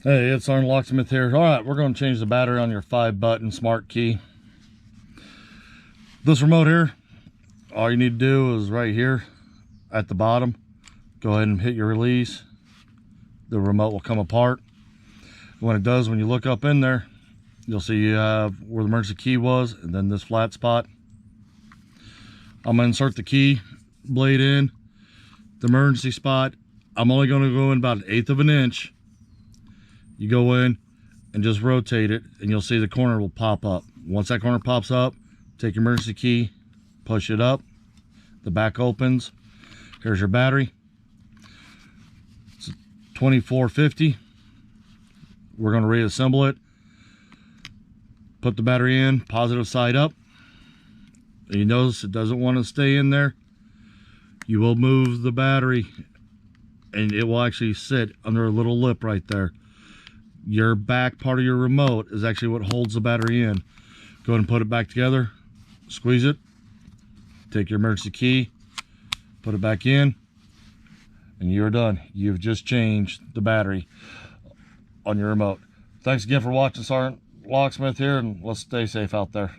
Hey, it's Sergeant Locksmith here. All right, we're going to change the battery on your 5-button smart key. This remote here, all you need to do is right here at the bottom, go ahead and hit your release. The remote will come apart. When it does, when you look up in there, you'll see you have where the emergency key was and then this flat spot. I'm going to insert the key blade in the emergency spot. I'm only going to go in about 1/8 of an inch. You go in and just rotate it and you'll see the corner will pop up. Once that corner pops up, take your emergency key, push it up, the back opens. Here's your battery. It's 2450. We're going to reassemble it. Put the battery in, positive side up. And you notice it doesn't want to stay in there. You will move the battery and it will actually sit under a little lip right there. Your back part of your remote is actually what holds the battery in. Go ahead and put it back together, squeeze it, take your emergency key, put it back in, and you're done. You've just changed the battery on your remote. Thanks again for watching. Sergeant Locksmith here, and let's stay safe out there.